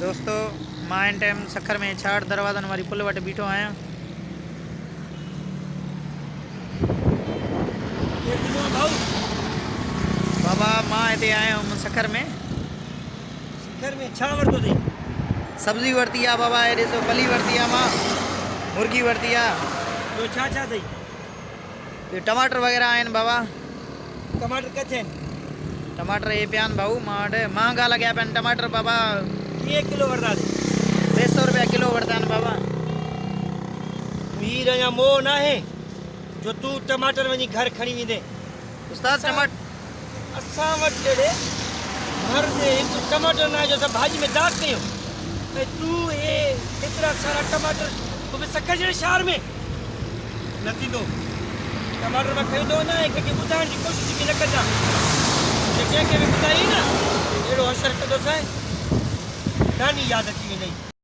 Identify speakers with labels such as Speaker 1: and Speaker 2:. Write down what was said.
Speaker 1: दोस्तों मां in time Sukkur में छाड़ दरवाज़न वारी पुल वटि बीठो आहियां। बाबा मां हिते आयो हुउमि सखर में
Speaker 2: छा वरितो अथई?
Speaker 1: सब्जी वरिती आहे बाबा। हे ॾिसो फली वरिती आहे, मां मुर्गी वरिती आहे।
Speaker 2: ॿियो छा छा अथई?
Speaker 1: ये टमाटर वग़ैरह आहिनि बाबा।
Speaker 2: टमाटर किथे आहिनि?
Speaker 1: टमाटर ये पिया आहिनि भाऊ मां वटि। महांगा लॻिया पिया आहिनि टमाटर बाबा।
Speaker 2: कीअं किलो वरिता अथई?
Speaker 1: 200 रुपया किलो वरिता आहिनि बाबा।
Speaker 2: हीर अञा मोह न आहे जो तूं टमाटर वञी घर खणी वेंदे।
Speaker 1: उस्ताद टमाटर
Speaker 2: असां वटि जहिड़े घर में हिकु टमाटर न आहे जो असां भाॼी में दाग कयूं। ऐं तूं हे एतिरा सारा टमाटर तूं बि सखर जहिड़े शहर में न थींदो। टमाटर मां खरीदो न आहे, कंहिंखे ॿुधाइण जी कोशिशि बि न कंदा। जे कंहिंखे बि ॿुधाई न अहिड़ो असरु कंदोसीं, नानी यादि अची वेंदई।